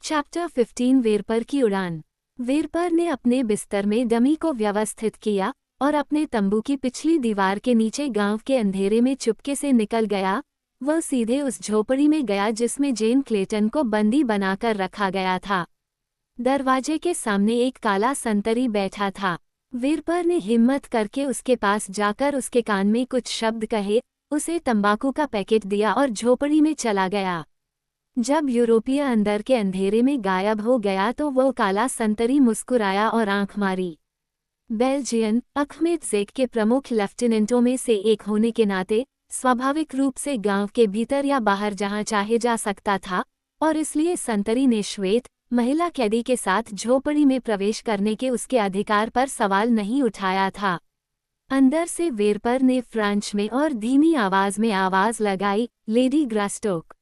Chapter 15 वेरपर की उड़ान। वेरपर ने अपने बिस्तर में डमी को व्यवस्थित किया और अपने तंबू की पिछली दीवार के नीचे गांव के अंधेरे में चुपके से निकल गया। वह सीधे उस झोपड़ी में गया जिसमें जेन क्लेटन को बंदी बनाकर रखा गया था। दरवाजे के सामने एक काला संतरी बैठा था। वेरपर ने हिम्मत करके उसके पास जाकर उसके कान में कुछ शब्द कहे, उसे तंबाकू का पैकेट दिया और झोपड़ी में चला गया। जब यूरोपीय अंदर के अंधेरे में गायब हो गया तो वो काला संतरी मुस्कुराया और आंख मारी। बेल्जियन अखमेद के प्रमुख लेफ्टिनेंटों में से एक होने के नाते स्वाभाविक रूप से गांव के भीतर या बाहर जहां चाहे जा सकता था, और इसलिए संतरी ने श्वेत महिला कैदी के साथ झोपड़ी में प्रवेश करने के उसके अधिकार पर सवाल नहीं उठाया था। अंदर से वेरपर ने फ्रेंच में और धीमी आवाज में आवाज लगाई, लेडी ग्रास्टोक।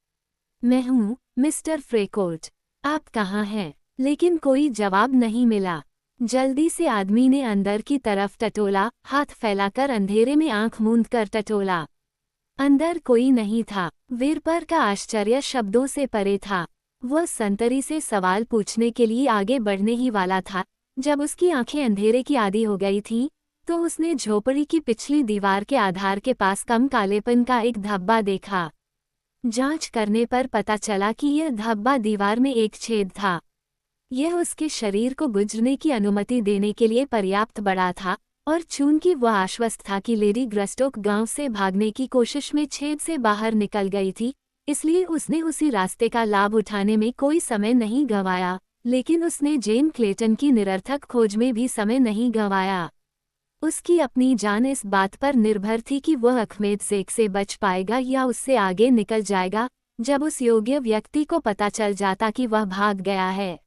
मैं हूँ मिस्टर फ्रेकोल्ट, आप कहाँ हैं? लेकिन कोई जवाब नहीं मिला। जल्दी से आदमी ने अंदर की तरफ टटोला, हाथ फैलाकर अंधेरे में आंख मूंद कर टटोला। अंदर कोई नहीं था। वेरपर का आश्चर्य शब्दों से परे था। वह संतरी से सवाल पूछने के लिए आगे बढ़ने ही वाला था जब उसकी आंखें अंधेरे की आदी हो गई थीं, तो उसने झोपड़ी की पिछली दीवार के आधार के पास कम कालेपन का एक धब्बा देखा। जांच करने पर पता चला कि यह धब्बा दीवार में एक छेद था। यह उसके शरीर को गुजरने की अनुमति देने के लिए पर्याप्त बड़ा था, और चूंकि वह आश्वस्त था कि लेडी ग्रस्टोक गांव से भागने की कोशिश में छेद से बाहर निकल गई थी, इसलिए उसने उसी रास्ते का लाभ उठाने में कोई समय नहीं गंवाया। लेकिन उसने जेन क्लेटन की निरर्थक खोज में भी समय नहीं गंवाया। उसकी अपनी जान इस बात पर निर्भर थी कि वह अखमेद से बच पाएगा या उससे आगे निकल जाएगा जब उस योग्य व्यक्ति को पता चल जाता कि वह भाग गया है।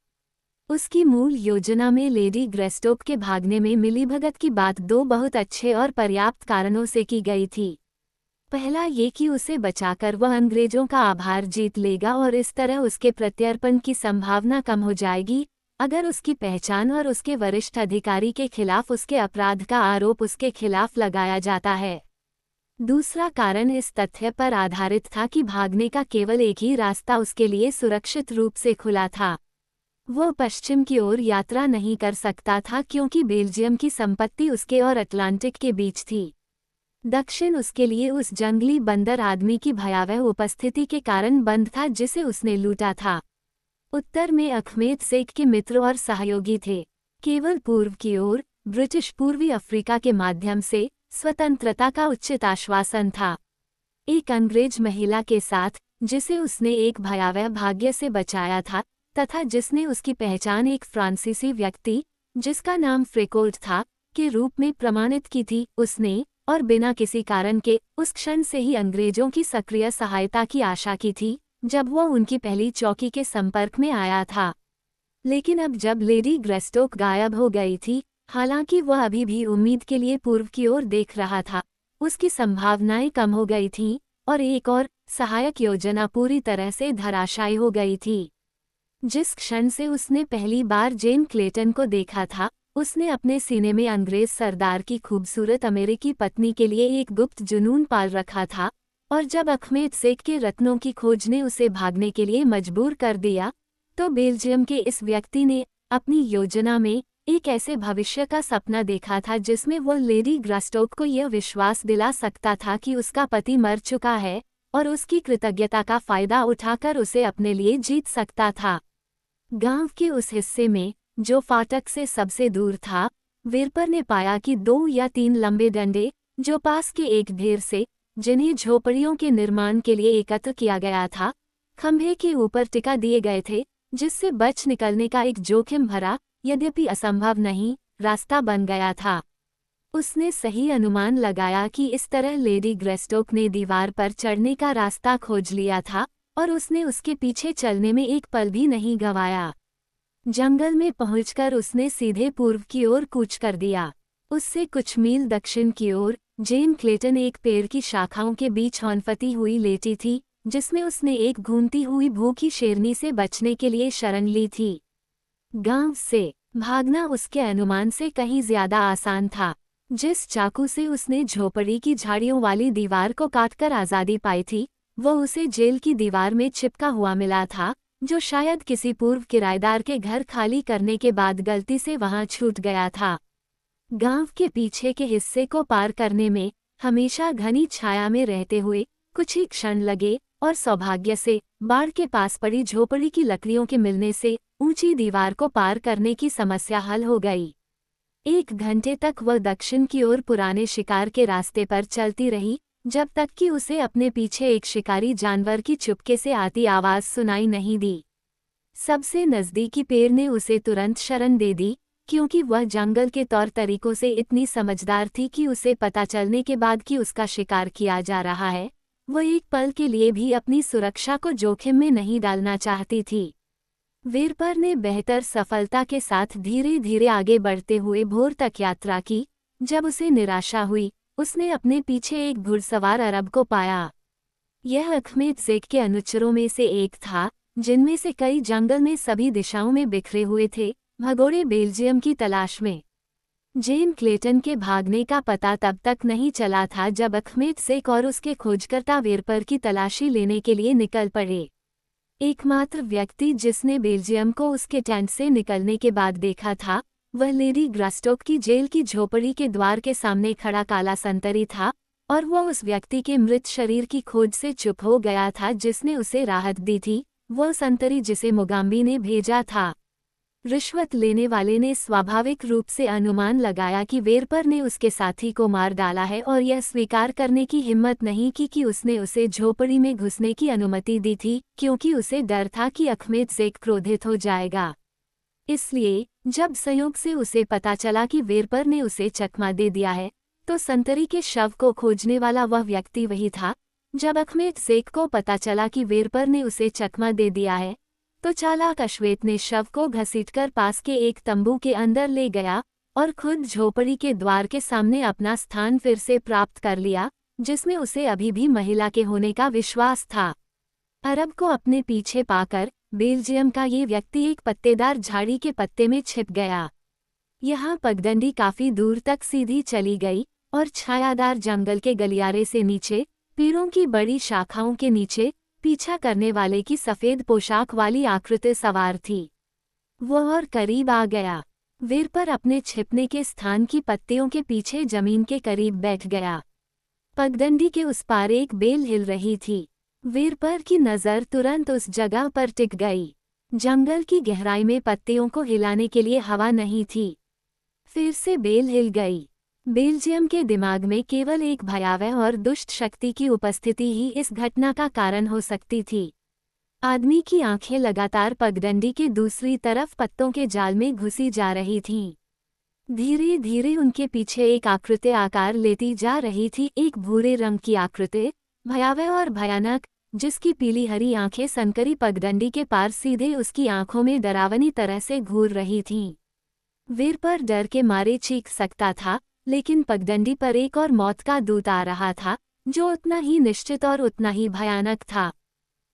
उसकी मूल योजना में लेडी ग्रेस्टोक के भागने में मिलीभगत की बात दो बहुत अच्छे और पर्याप्त कारणों से की गई थी। पहला ये कि उसे बचाकर वह अंग्रेजों का आभार जीत लेगा और इस तरह उसके प्रत्यर्पण की संभावना कम हो जाएगी अगर उसकी पहचान और उसके वरिष्ठ अधिकारी के खिलाफ उसके अपराध का आरोप उसके खिलाफ लगाया जाता है। दूसरा कारण इस तथ्य पर आधारित था कि भागने का केवल एक ही रास्ता उसके लिए सुरक्षित रूप से खुला था। वह पश्चिम की ओर यात्रा नहीं कर सकता था क्योंकि बेल्जियम की संपत्ति उसके और अटलांटिक के बीच थी। दक्षिण उसके लिए उस जंगली बंदर आदमी की भयावह उपस्थिति के कारण बंद था जिसे उसने लूटा था। उत्तर में अखमेद के मित्र और सहयोगी थे। केवल पूर्व की ओर ब्रिटिश पूर्वी अफ्रीका के माध्यम से स्वतंत्रता का उचित आश्वासन था। एक अंग्रेज महिला के साथ जिसे उसने एक भयावह भाग्य से बचाया था तथा जिसने उसकी पहचान एक फ्रांसीसी व्यक्ति जिसका नाम फ्रेकोल्ट था के रूप में प्रमाणित की थी, उसने और बिना किसी कारण के उस क्षण से ही अंग्रेजों की सक्रिय सहायता की आशा की थी जब वह उनकी पहली चौकी के संपर्क में आया था। लेकिन अब जब लेडी ग्रेस्टोक गायब हो गई थी, हालांकि वह अभी भी उम्मीद के लिए पूर्व की ओर देख रहा था, उसकी संभावनाएं कम हो गई थीं और एक और सहायक योजना पूरी तरह से धराशायी हो गई थी। जिस क्षण से उसने पहली बार जेन क्लेटन को देखा था, उसने अपने सीने में अंग्रेज सरदार की खूबसूरत अमेरिकी पत्नी के लिए एक गुप्त जुनून पाल रखा था, और जब अखमेद के रत्नों की खोज ने उसे भागने के लिए मजबूर कर दिया, तो बेल्जियम के इस व्यक्ति ने अपनी योजना में एक ऐसे भविष्य का सपना देखा था जिसमें वह लेडी ग्रास्टोक को यह विश्वास दिला सकता था कि उसका पति मर चुका है और उसकी कृतज्ञता का फायदा उठाकर उसे अपने लिए जीत सकता था। गांव के उस हिस्से में जो फाटक से सबसे दूर था, वेरपर ने पाया कि 2 या 3 लंबे डंडे जो पास के एक ढेर से जिन्हें झोपड़ियों के निर्माण के लिए एकत्र किया गया था, खंभे के ऊपर टिका दिए गए थे, जिससे बच निकलने का एक जोखिम भरा यद्यपि असंभव नहीं रास्ता बन गया था। उसने सही अनुमान लगाया कि इस तरह लेडी ग्रेस्टोक ने दीवार पर चढ़ने का रास्ता खोज लिया था और उसने उसके पीछे चलने में एक पल भी नहीं गंवाया। जंगल में पहुंचकर उसने सीधे पूर्व की ओर कूच कर दिया। उससे कुछ मील दक्षिण की ओर जेन क्लेटन एक पेड़ की शाखाओं के बीच हौनफती हुई लेटी थी, जिसमें उसने एक घूमती हुई भूखी शेरनी से बचने के लिए शरण ली थी। गांव से भागना उसके अनुमान से कहीं ज्यादा आसान था। जिस चाकू से उसने झोपड़ी की झाड़ियों वाली दीवार को काटकर आजादी पाई थी, वह उसे जेल की दीवार में चिपका हुआ मिला था, जो शायद किसी पूर्व किराएदार के घर खाली करने के बाद गलती से वहां छूट गया था। गांव के पीछे के हिस्से को पार करने में हमेशा घनी छाया में रहते हुए कुछ ही क्षण लगे और सौभाग्य से बाढ़ के पास पड़ी झोपड़ी की लकड़ियों के मिलने से ऊंची दीवार को पार करने की समस्या हल हो गई। 1 घंटे तक वह दक्षिण की ओर पुराने शिकार के रास्ते पर चलती रही, जब तक कि उसे अपने पीछे एक शिकारी जानवर की चुपके से आती आवाज सुनाई नहीं दी। सबसे नजदीकी पेड़ ने उसे तुरंत शरण दे दी, क्योंकि वह जंगल के तौर तरीकों से इतनी समझदार थी कि उसे पता चलने के बाद कि उसका शिकार किया जा रहा है, वह एक पल के लिए भी अपनी सुरक्षा को जोखिम में नहीं डालना चाहती थी। वीरपर ने बेहतर सफलता के साथ धीरे धीरे आगे बढ़ते हुए भोर तक यात्रा की। जब उसे निराशा हुई, उसने अपने पीछे एक घुड़सवार अरब को पाया। यह अखमेद शेख के अनुचरों में से एक था, जिनमें से कई जंगल में सभी दिशाओं में बिखरे हुए थे, भगोड़े बेल्जियम की तलाश में। जेन क्लेटन के भागने का पता तब तक नहीं चला था जब अखमेद शेख और उसके खोजकर्ता वीरपर की तलाशी लेने के लिए निकल पड़े। एकमात्र व्यक्ति जिसने बेल्जियम को उसके टेंट से निकलने के बाद देखा था, वह लेडी ग्रास्टोक की जेल की झोपड़ी के द्वार के सामने खड़ा काला संतरी था, और वह उस व्यक्ति के मृत शरीर की खोज से चुप हो गया था जिसने उसे राहत दी थी, वह संतरी जिसे मुगाम्बी ने भेजा था। रिश्वत लेने वाले ने स्वाभाविक रूप से अनुमान लगाया कि वीरपर ने उसके साथी को मार डाला है और यह स्वीकार करने की हिम्मत नहीं की कि उसने उसे झोपड़ी में घुसने की अनुमति दी थी, क्योंकि उसे डर था कि अखमेद शेख क्रोधित हो जाएगा। इसलिए जब संयोग से उसे पता चला कि वीरपर ने उसे चकमा दे दिया है, तो संतरी के शव को खोजने वाला वह व्यक्ति वही था। जब अखमेद शेख को पता चला कि वीरपर ने उसे चकमा दे दिया है, तो चालाक अश्वेत ने शव को घसीटकर पास के एक तंबू के अंदर ले गया और खुद झोपड़ी के द्वार के सामने अपना स्थान फिर से प्राप्त कर लिया, जिसमें उसे अभी भी महिला के होने का विश्वास था। अरब को अपने पीछे पाकर बेल्जियम का ये व्यक्ति एक पत्तेदार झाड़ी के पत्ते में छिप गया। यहाँ पगडंडी काफी दूर तक सीधी चली गई और छायादार जंगल के गलियारे से नीचे, पेड़ों की बड़ी शाखाओं के नीचे पीछा करने वाले की सफेद पोशाक वाली आकृति सवार थी। वह और करीब आ गया। वीरपर अपने छिपने के स्थान की पत्तियों के पीछे जमीन के करीब बैठ गया। पगडंडी के उस पार एक बेल हिल रही थी। वीरपर की नज़र तुरंत उस जगह पर टिक गई। जंगल की गहराई में पत्तियों को हिलाने के लिए हवा नहीं थी। फिर से बेल हिल गई। बेल्जियम के दिमाग में केवल एक भयावह और दुष्ट शक्ति की उपस्थिति ही इस घटना का कारण हो सकती थी। आदमी की आंखें लगातार पगडंडी के दूसरी तरफ पत्तों के जाल में घुसी जा रही थीं। धीरे धीरे उनके पीछे एक आकृति आकार लेती जा रही थी, एक भूरे रंग की आकृति, भयावह और भयानक, जिसकी पीली हरी आंखें संकरी पगडंडी के पार सीधे उसकी आंखों में डरावनी तरह से घूर रही थीं। वीरपर डर के मारे चीख सकता था, लेकिन पगडंडी पर एक और मौत का दूत आ रहा था, जो उतना ही निश्चित और उतना ही भयानक था।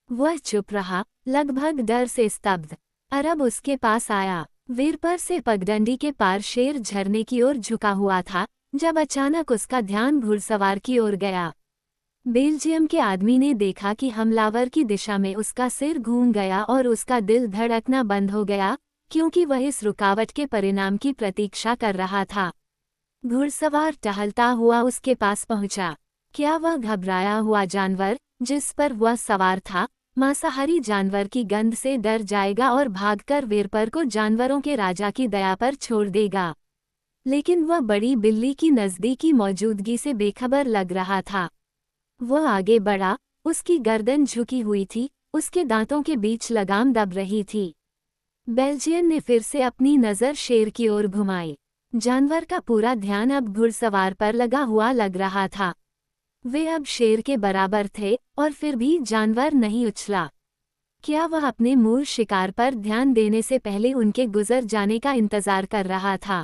वह चुप रहा, लगभग डर से स्तब्ध। अरब उसके पास आया। वीरपर से पगडंडी के पार शेर झरने की ओर झुका हुआ था, जब अचानक उसका ध्यान घुड़सवार की ओर गया। बेल्जियम के आदमी ने देखा कि हमलावर की दिशा में उसका सिर घूम गया और उसका दिल धड़कना बंद हो गया, क्योंकि वह इस रुकावट के परिणाम की प्रतीक्षा कर रहा था। घुड़सवार टहलता हुआ उसके पास पहुंचा। क्या वह घबराया हुआ जानवर, जिस पर वह सवार था, मांसाहारी जानवर की गंध से डर जाएगा और भागकर वीरपर को जानवरों के राजा की दया पर छोड़ देगा? लेकिन वह बड़ी बिल्ली की नज़दीकी मौजूदगी से बेखबर लग रहा था। वह आगे बढ़ा, उसकी गर्दन झुकी हुई थी, उसके दांतों के बीच लगाम दब रही थी। बेल्जियन ने फिर से अपनी नज़र शेर की ओर घुमाई। जानवर का पूरा ध्यान अब घुड़सवार पर लगा हुआ लग रहा था। वे अब शेर के बराबर थे, और फिर भी जानवर नहीं उछला। क्या वह अपने मूल शिकार पर ध्यान देने से पहले उनके गुजर जाने का इंतजार कर रहा था?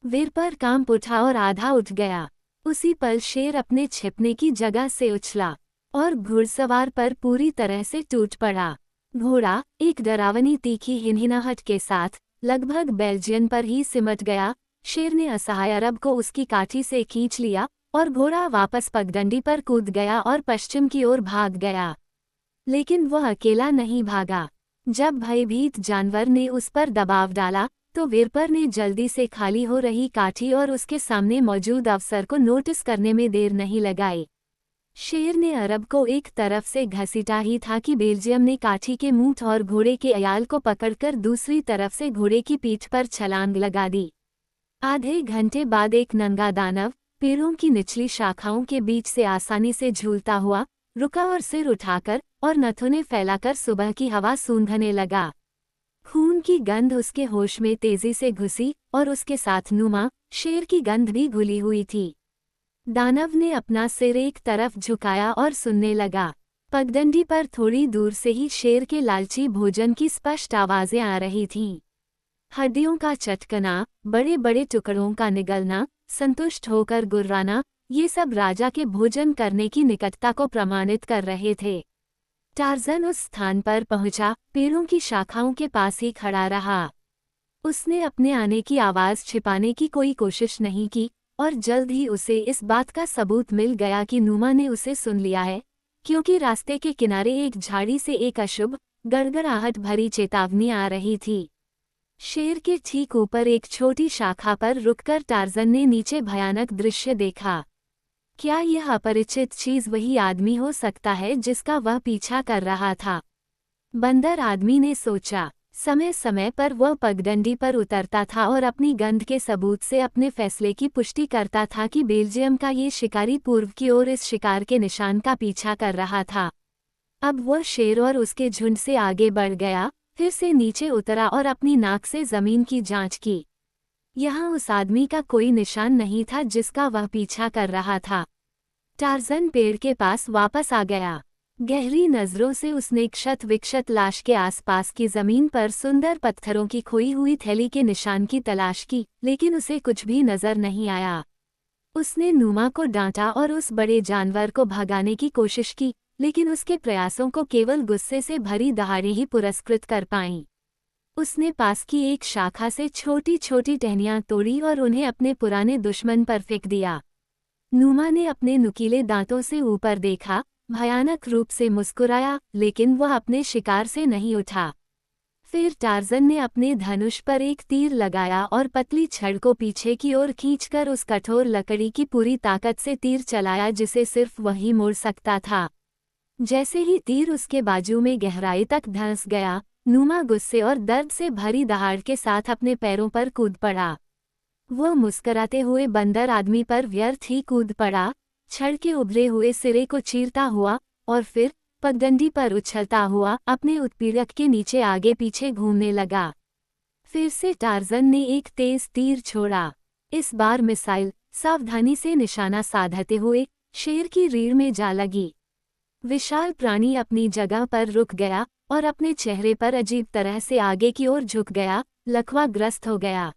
वीरपर कांप उठा और आधा उठ गया। उसी पल शेर अपने छिपने की जगह से उछला और घुड़सवार पर पूरी तरह से टूट पड़ा। घोड़ा एक डरावनी तीखी हिनहिनाहट के साथ लगभग बेल्जियन पर ही सिमट गया। शेर ने असहाय अरब को उसकी काठी से खींच लिया और घोड़ा वापस पगडंडी पर कूद गया और पश्चिम की ओर भाग गया। लेकिन वह अकेला नहीं भागा। जब भयभीत जानवर ने उस पर दबाव डाला तो वेरपर ने जल्दी से खाली हो रही काठी और उसके सामने मौजूद अफसर को नोटिस करने में देर नहीं लगाई। शेर ने अरब को एक तरफ से घसीटा ही था कि बेल्जियम ने काठी के मूठ और घोड़े के अयाल को पकड़कर दूसरी तरफ से घोड़े की पीठ पर छलांग लगा दी। आधे घंटे बाद एक नंगा दानव पेड़ों की निचली शाखाओं के बीच से आसानी से झूलता हुआ रुका और सिर उठाकर और नथुने फैलाकर सुबह की हवा सूंघने लगा। खून की गंध उसके होश में तेजी से घुसी और उसके साथ नुमा शेर की गंध भी घुली हुई थी। दानव ने अपना सिर एक तरफ झुकाया और सुनने लगा। पगडंडी पर थोड़ी दूर से ही शेर के लालची भोजन की स्पष्ट आवाजें आ रही थीं। हड्डियों का चटकना, बड़े बड़े टुकड़ों का निगलना, संतुष्ट होकर गुर्राना, ये सब राजा के भोजन करने की निकटता को प्रमाणित कर रहे थे। टार्ज़न उस स्थान पर पहुंचा, पेड़ों की शाखाओं के पास ही खड़ा रहा। उसने अपने आने की आवाज़ छिपाने की कोई कोशिश नहीं की और जल्द ही उसे इस बात का सबूत मिल गया कि नुमा ने उसे सुन लिया है, क्योंकि रास्ते के किनारे एक झाड़ी से एक अशुभ गड़गड़ाहट भरी चेतावनी आ रही थी। शेर के ठीक ऊपर एक छोटी शाखा पर रुककर टार्ज़न ने नीचे भयानक दृश्य देखा। क्या यह अपरिचित चीज वही आदमी हो सकता है जिसका वह पीछा कर रहा था? बंदर आदमी ने सोचा। समय समय पर वह पगडंडी पर उतरता था और अपनी गंध के सबूत से अपने फैसले की पुष्टि करता था कि बेल्जियम का ये शिकारी पूर्व की ओर इस शिकार के निशान का पीछा कर रहा था। अब वह शेर और उसके झुंड से आगे बढ़ गया, फिर से नीचे उतरा और अपनी नाक से जमीन की जांच की। यहाँ उस आदमी का कोई निशान नहीं था जिसका वह पीछा कर रहा था। टार्ज़न पेड़ के पास वापस आ गया। गहरी नजरों से उसने क्षत विक्षत लाश के आसपास की जमीन पर सुंदर पत्थरों की खोई हुई थैली के निशान की तलाश की, लेकिन उसे कुछ भी नजर नहीं आया। उसने नुमा को डांटा और उस बड़े जानवर को भगाने की कोशिश की, लेकिन उसके प्रयासों को केवल गुस्से से भरी दहाड़ें ही पुरस्कृत कर पाईं। उसने पास की एक शाखा से छोटी छोटी टहनियां तोड़ी और उन्हें अपने पुराने दुश्मन पर फेंक दिया। नुमा ने अपने नुकीले दांतों से ऊपर देखा, भयानक रूप से मुस्कुराया, लेकिन वह अपने शिकार से नहीं उठा। फिर टार्ज़न ने अपने धनुष पर एक तीर लगाया और पतली छड़ को पीछे की ओर खींचकर उस कठोर लकड़ी की पूरी ताकत से तीर चलाया जिसे सिर्फ वही मोड़ सकता था। जैसे ही तीर उसके बाजू में गहराई तक धंस गया, नुमा गुस्से और दर्द से भरी दहाड़ के साथ अपने पैरों पर कूद पड़ा। वह मुस्कराते हुए बंदर आदमी पर व्यर्थ ही कूद पड़ा, छड़ के उभरे हुए सिरे को चीरता हुआ और फिर पगडंडी पर उछलता हुआ अपने उत्पीड़क के नीचे आगे पीछे घूमने लगा। फिर से टार्ज़न ने एक तेज तीर छोड़ा। इस बार मिसाइल सावधानी से निशाना साधते हुए शेर की रीढ़ में जा लगी। विशाल प्राणी अपनी जगह पर रुक गया और अपने चेहरे पर अजीब तरह से आगे की ओर झुक गया, लकवाग्रस्त हो गया।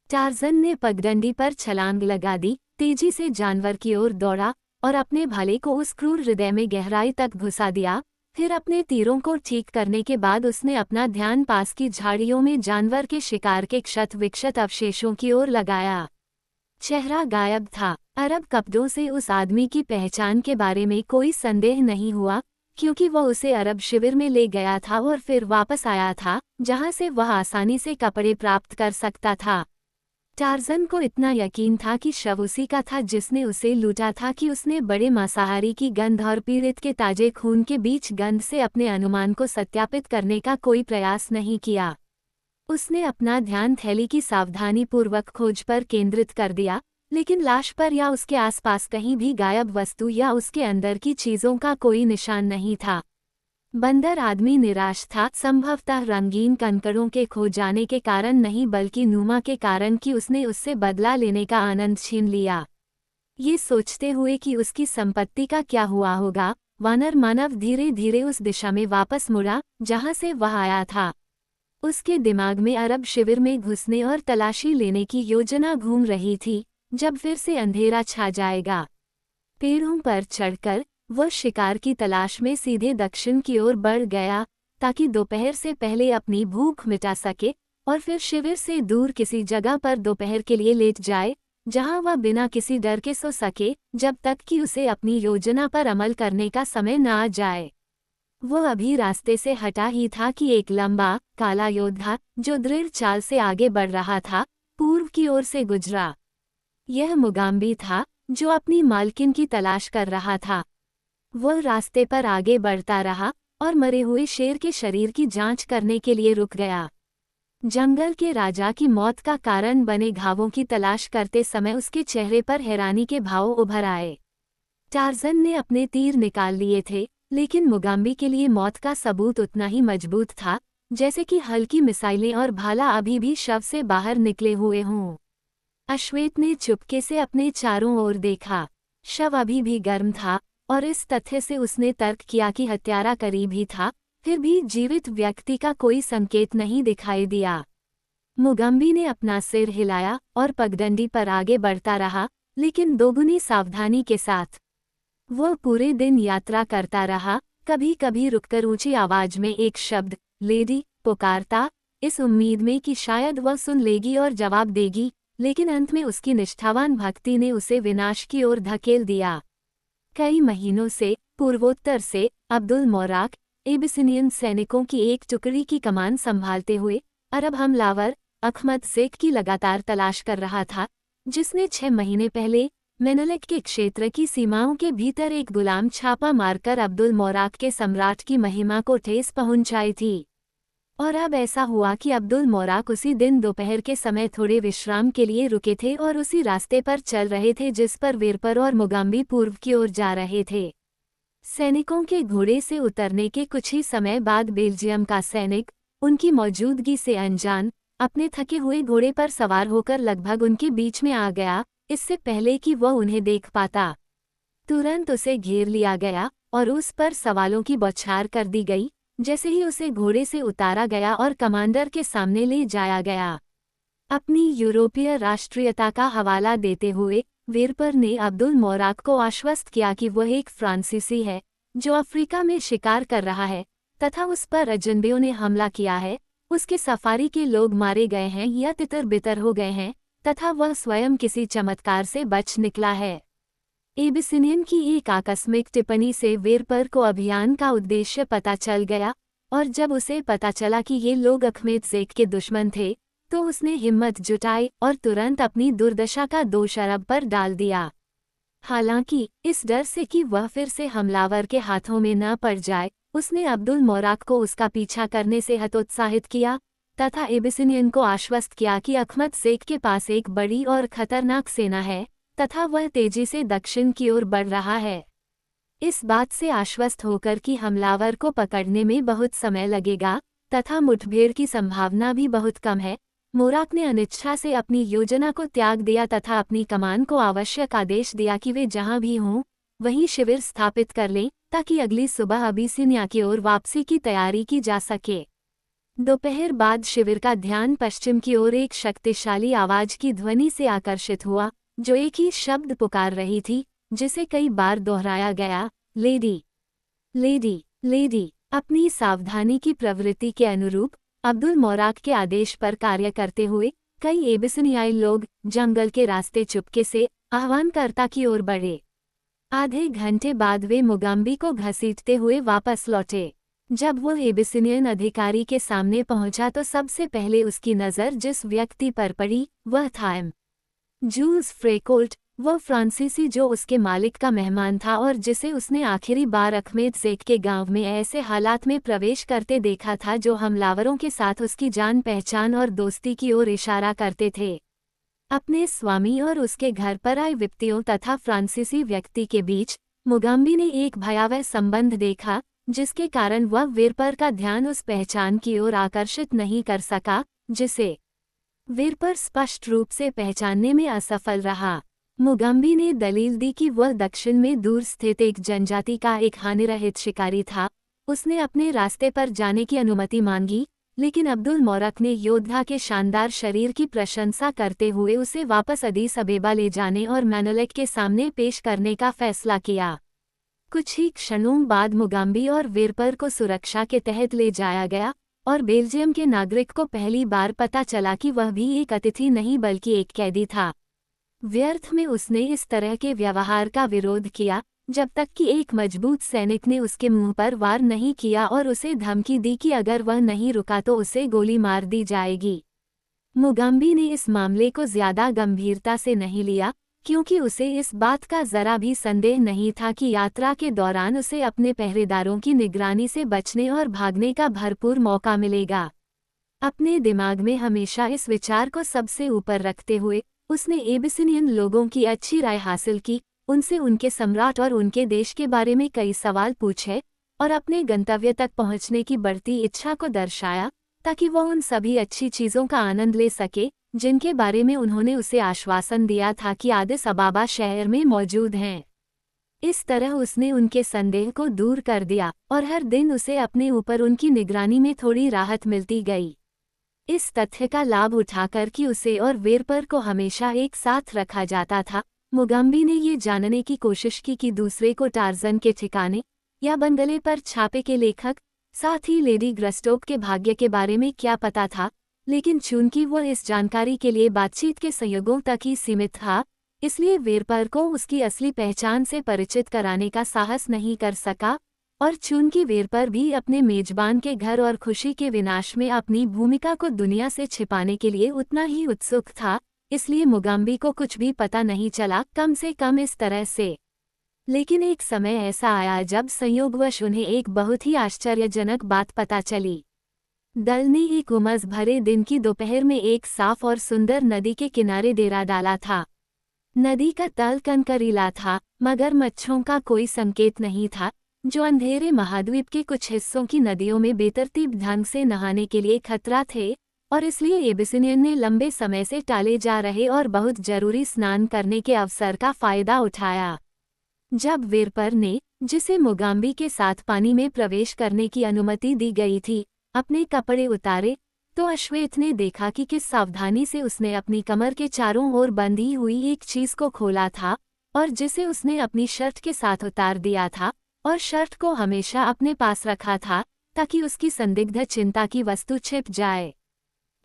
टार्ज़न ने पगडंडी पर छलांग लगा दी, तेजी से जानवर की ओर दौड़ा और अपने भाले को उस क्रूर हृदय में गहराई तक घुसा दिया। फिर अपने तीरों को ठीक करने के बाद उसने अपना ध्यान पास की झाड़ियों में जानवर के शिकार के क्षत विक्षत अवशेषों की ओर लगाया। चेहरा गायब था। अरब कपड़ों से उस आदमी की पहचान के बारे में कोई संदेह नहीं हुआ, क्योंकि वह उसे अरब शिविर में ले गया था और फिर वापस आया था, जहां से वह आसानी से कपड़े प्राप्त कर सकता था। टार्ज़न को इतना यकीन था कि शव उसी का था जिसने उसे लूटा था कि उसने बड़े मांसाहारी की गंध और पीड़ित के ताजे खून के बीच गंध से अपने अनुमान को सत्यापित करने का कोई प्रयास नहीं किया। उसने अपना ध्यान थैली की सावधानीपूर्वक खोज पर केंद्रित कर दिया, लेकिन लाश पर या उसके आसपास कहीं भी गायब वस्तु या उसके अंदर की चीजों का कोई निशान नहीं था। बंदर आदमी निराश था, संभवतः रंगीन कंकड़ों के खो जाने के कारण नहीं, बल्कि नुमा के कारण कि उसने उससे बदला लेने का आनंद छीन लिया। ये सोचते हुए कि उसकी संपत्ति का क्या हुआ होगा, वानर मानव धीरे धीरे उस दिशा में वापस मुड़ा जहां से वह आया था। उसके दिमाग में अरब शिविर में घुसने और तलाशी लेने की योजना घूम रही थी, जब फिर से अंधेरा छा जाएगा। पेड़ों पर चढ़कर वह शिकार की तलाश में सीधे दक्षिण की ओर बढ़ गया, ताकि दोपहर से पहले अपनी भूख मिटा सके और फिर शिविर से दूर किसी जगह पर दोपहर के लिए लेट जाए, जहां वह बिना किसी डर के सो सके, जब तक कि उसे अपनी योजना पर अमल करने का समय न आ जाए। वो अभी रास्ते से हटा ही था कि एक लंबा, काला योद्धा, जो दृढ़ चाल से आगे बढ़ रहा था, पूर्व की ओर से गुजरा। यह मुगाम्बी था, जो अपनी मालकिन की तलाश कर रहा था। वह रास्ते पर आगे बढ़ता रहा और मरे हुए शेर के शरीर की जांच करने के लिए रुक गया। जंगल के राजा की मौत का कारण बने घावों की तलाश करते समय उसके चेहरे पर हैरानी के भाव उभर आए। टार्ज़न ने अपने तीर निकाल लिए थे, लेकिन मुगाम्बी के लिए मौत का सबूत उतना ही मजबूत था, जैसे कि हल्की मिसाइलें और भाला अभी भी शव से बाहर निकले हुए हों। अश्वेत ने चुपके से अपने चारों ओर देखा। शव अभी भी गर्म था, और इस तथ्य से उसने तर्क किया कि हत्यारा करीब ही था, फिर भी जीवित व्यक्ति का कोई संकेत नहीं दिखाई दिया। मुगाम्बी ने अपना सिर हिलाया और पगडंडी पर आगे बढ़ता रहा, लेकिन दोगुनी सावधानी के साथ। वह पूरे दिन यात्रा करता रहा, कभी कभी रुककर ऊंची आवाज में एक शब्द, लेडी, पुकारता, इस उम्मीद में कि शायद वह सुन लेगी और जवाब देगी, लेकिन अंत में उसकी निष्ठावान भक्ति ने उसे विनाश की ओर धकेल दिया। कई महीनों से, पूर्वोत्तर से, अब्दुल मोराक, एबिसिनियन सैनिकों की एक टुकड़ी की कमान संभालते हुए, अरब हमलावर, अहमद शेख की लगातार तलाश कर रहा था, जिसने 6 महीने पहले, मेनोलिक के क्षेत्र की सीमाओं के भीतर एक गुलाम छापा मारकर अब्दुल मोराक के सम्राट की महिमा को ठेस पहुंचाई थी। और अब ऐसा हुआ कि अब्दुल मोराक उसी दिन दोपहर के समय थोड़े विश्राम के लिए रुके थे और उसी रास्ते पर चल रहे थे जिस पर वेरपर और मुगाम्बी पूर्व की ओर जा रहे थे। सैनिकों के घोड़े से उतरने के कुछ ही समय बाद बेल्जियम का सैनिक, उनकी मौजूदगी से अनजान, अपने थके हुए घोड़े पर सवार होकर लगभग उनके बीच में आ गया, इससे पहले कि वह उन्हें देख पाता। तुरंत उसे घेर लिया गया और उस पर सवालों की बौछार कर दी गई। जैसे ही उसे घोड़े से उतारा गया और कमांडर के सामने ले जाया गया। अपनी यूरोपीय राष्ट्रीयता का हवाला देते हुए वेरपर ने अब्दुल मोराक को आश्वस्त किया कि वह एक फ्रांसीसी है, जो अफ्रीका में शिकार कर रहा है, तथा उस पर अजनबियों ने हमला किया है, उसके सफारी के लोग मारे गए हैं या तितर-बितर हो गए हैं, तथा वह स्वयं किसी चमत्कार से बच निकला है। एबिसिनियन की एक आकस्मिक टिप्पणी से वेरपर को अभियान का उद्देश्य पता चल गया, और जब उसे पता चला कि ये लोग अहमद शेख के दुश्मन थे, तो उसने हिम्मत जुटाई और तुरंत अपनी दुर्दशा का दोष अरब पर डाल दिया। हालांकि, इस डर से कि वह फिर से हमलावर के हाथों में न पड़ जाए, उसने अब्दुल मोराक को उसका पीछा करने से हतोत्साहित किया, तथा एबिसिनियन को आश्वस्त किया कि अहमद शेख के पास एक बड़ी और खतरनाक सेना है, तथा वह तेजी से दक्षिण की ओर बढ़ रहा है। इस बात से आश्वस्त होकर कि हमलावर को पकड़ने में बहुत समय लगेगा, तथा मुठभेड़ की संभावना भी बहुत कम है, मोराक ने अनिच्छा से अपनी योजना को त्याग दिया तथा अपनी कमान को आवश्यक आदेश दिया कि वे जहां भी हों, वहीं शिविर स्थापित कर लें, ताकि अगली सुबह अबिसिनिया की ओर वापसी की तैयारी की जा सके। दोपहर बाद शिविर का ध्यान पश्चिम की ओर एक शक्तिशाली आवाज की ध्वनि से आकर्षित हुआ, जो एक ही शब्द पुकार रही थी, जिसे कई बार दोहराया गया, लेडी, लेडी, लेडी। अपनी सावधानी की प्रवृत्ति के अनुरूप अब्दुल मोराक के आदेश पर कार्य करते हुए कई एबिसिनियाई लोग जंगल के रास्ते चुपके से आह्वानकर्ता की ओर बढ़े। आधे घंटे बाद वे मुगाम्बी को घसीटते हुए वापस लौटे। जब वो एबिसिनियन अधिकारी के सामने पहुंचा तो सबसे पहले उसकी नज़र जिस व्यक्ति पर पड़ी, वह था जूल्स फ्रेकोल्ट, वह फ्रांसीसी जो उसके मालिक का मेहमान था और जिसे उसने आखिरी बार अहमद शेख के गांव में ऐसे हालात में प्रवेश करते देखा था जो हमलावरों के साथ उसकी जान पहचान और दोस्ती की ओर इशारा करते थे। अपने स्वामी और उसके घर पर आए विपत्तियों तथा फ्रांसीसी व्यक्ति के बीच मुगाम्बी ने एक भयावह संबंध देखा, जिसके कारण वह वेरपर का ध्यान उस पहचान की ओर आकर्षित नहीं कर सका, जिसे वेरपर स्पष्ट रूप से पहचानने में असफल रहा। मुगाम्बी ने दलील दी कि वह दक्षिण में दूर स्थित एक जनजाति का एक हानिरहित शिकारी था। उसने अपने रास्ते पर जाने की अनुमति मांगी, लेकिन अब्दुल मोराक ने योद्धा के शानदार शरीर की प्रशंसा करते हुए उसे वापस अदीस अबेबा ले जाने और मेनोलिक के सामने पेश करने का फैसला किया। कुछ ही क्षणों बाद मुगाम्बी और वेरपर को सुरक्षा के तहत ले जाया गया, और बेल्जियम के नागरिक को पहली बार पता चला कि वह भी एक अतिथि नहीं बल्कि एक कैदी था। व्यर्थ में उसने इस तरह के व्यवहार का विरोध किया, जब तक कि एक मजबूत सैनिक ने उसके मुंह पर वार नहीं किया और उसे धमकी दी कि अगर वह नहीं रुका तो उसे गोली मार दी जाएगी। मुगाम्बी ने इस मामले को ज्यादा गंभीरता से नहीं लिया, क्योंकि उसे इस बात का जरा भी संदेह नहीं था कि यात्रा के दौरान उसे अपने पहरेदारों की निगरानी से बचने और भागने का भरपूर मौका मिलेगा। अपने दिमाग में हमेशा इस विचार को सबसे ऊपर रखते हुए उसने एबिसिनियन लोगों की अच्छी राय हासिल की, उनसे उनके सम्राट और उनके देश के बारे में कई सवाल पूछे और अपने गंतव्य तक पहुंचने की बढ़ती इच्छा को दर्शाया, ताकि वह उन सभी अच्छी चीज़ों का आनंद ले सके जिनके बारे में उन्होंने उसे आश्वासन दिया था कि आदिस अबाबा शहर में मौजूद हैं। इस तरह उसने उनके संदेह को दूर कर दिया और हर दिन उसे अपने ऊपर उनकी निगरानी में थोड़ी राहत मिलती गई। इस तथ्य का लाभ उठाकर कि उसे और वेरपर को हमेशा एक साथ रखा जाता था, मुगाम्बी ने ये जानने की कोशिश की कि दूसरे को टार्जन के ठिकाने या बंगले पर छापे के लेखक, साथ ही लेडी ग्रस्टोक के भाग्य के बारे में क्या पता था, लेकिन चूंकि वह इस जानकारी के लिए बातचीत के संयोगों तक ही सीमित था, इसलिए वेरपर को उसकी असली पहचान से परिचित कराने का साहस नहीं कर सका, और चूंकि वेरपर भी अपने मेजबान के घर और खुशी के विनाश में अपनी भूमिका को दुनिया से छिपाने के लिए उतना ही उत्सुक था, इसलिए मुगाम्बी को कुछ भी पता नहीं चला, कम से कम इस तरह से। लेकिन एक समय ऐसा आया जब संयोगवश उन्हें एक बहुत ही आश्चर्यजनक बात पता चली। दल ने एक उमस भरे दिन की दोपहर में एक साफ और सुंदर नदी के किनारे डेरा डाला था। नदी का तल कंकरीला था, मगर मच्छरों का कोई संकेत नहीं था, जो अंधेरे महाद्वीप के कुछ हिस्सों की नदियों में बेतरतीब ढंग से नहाने के लिए खतरा थे, और इसलिए एबिसिनियन ने लंबे समय से टाले जा रहे और बहुत जरूरी स्नान करने के अवसर का फायदा उठाया। जब वेरपर ने, जिसे मुगाम्बी के साथ पानी में प्रवेश करने की अनुमति दी गई थी, अपने कपड़े उतारे, तो अश्वेत ने देखा कि किस सावधानी से उसने अपनी कमर के चारों ओर बंधी हुई एक चीज को खोला था, और जिसे उसने अपनी शर्ट के साथ उतार दिया था, और शर्ट को हमेशा अपने पास रखा था, ताकि उसकी संदिग्ध चिंता की वस्तु छिप जाए।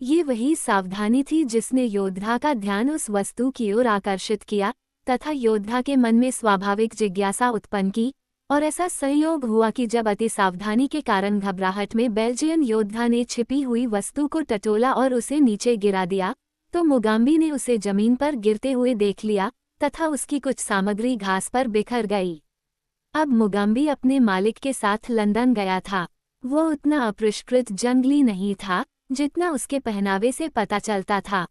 ये वही सावधानी थी जिसने योद्धा का ध्यान उस वस्तु की ओर आकर्षित किया, तथा योद्धा के मन में स्वाभाविक जिज्ञासा उत्पन्न की, और ऐसा संयोग हुआ कि जब अति सावधानी के कारण घबराहट में बेल्जियन योद्धा ने छिपी हुई वस्तु को टटोला और उसे नीचे गिरा दिया, तो मुगाम्बी ने उसे जमीन पर गिरते हुए देख लिया, तथा उसकी कुछ सामग्री घास पर बिखर गई। अब मुगाम्बी अपने मालिक के साथ लंदन गया था। वो उतना अपरिष्कृत जंगली नहीं था जितना उसके पहनावे से पता चलता था।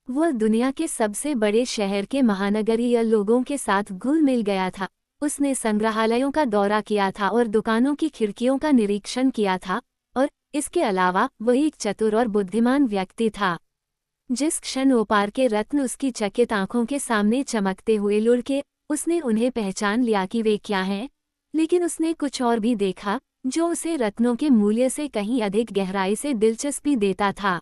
वह दुनिया के सबसे बड़े शहर के महानगरीय लोगों के साथ घुल मिल गया था। उसने संग्रहालयों का दौरा किया था और दुकानों की खिड़कियों का निरीक्षण किया था, और इसके अलावा वह एक चतुर और बुद्धिमान व्यक्ति था। जिस क्षण ओपार के रत्न उसकी चकित आंखों के सामने चमकते हुए लुढ़के, उसने उन्हें पहचान लिया कि वे क्या हैं, लेकिन उसने कुछ और भी देखा जो उसे रत्नों के मूल्य से कहीं अधिक गहराई से दिलचस्पी देता था।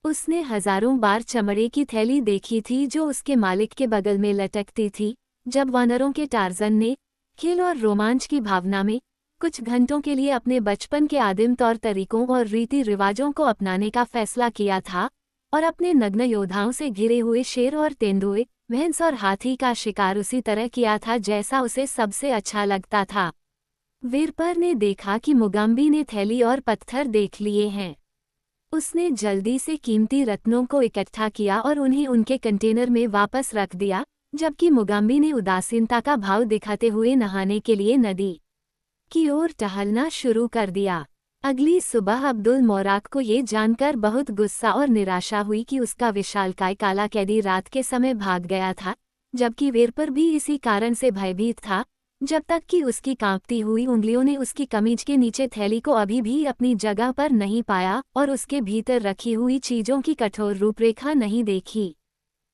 उसने हजारों बार चमड़े की थैली देखी थी जो उसके मालिक के बगल में लटकती थी, जब वानरों के टार्जन ने, खेल और रोमांच की भावना में, कुछ घंटों के लिए अपने बचपन के आदिम तौर तरीकों और रीति रिवाजों को अपनाने का फैसला किया था, और अपने नग्न योद्धाओं से घिरे हुए शेर और तेंदुए, भैंस और हाथी का शिकार उसी तरह किया था जैसा उसे सबसे अच्छा लगता था। वेरपर ने देखा कि मुगाम्बी ने थैली और पत्थर देख लिए हैं। उसने जल्दी से कीमती रत्नों को इकट्ठा किया और उन्हें उनके कंटेनर में वापस रख दिया, जबकि मुगाम्बी ने उदासीनता का भाव दिखाते हुए नहाने के लिए नदी की ओर टहलना शुरू कर दिया। अगली सुबह अब्दुल मोराक को ये जानकर बहुत गुस्सा और निराशा हुई कि उसका विशालकाय काला कैदी रात के समय भाग गया था, जबकि वेरपर भी इसी कारण से भयभीत था, जब तक कि उसकी कांपती हुई उंगलियों ने उसकी कमीज के नीचे थैली को अभी भी अपनी जगह पर नहीं पाया और उसके भीतर रखी हुई चीजों की कठोर रूपरेखा नहीं देखी।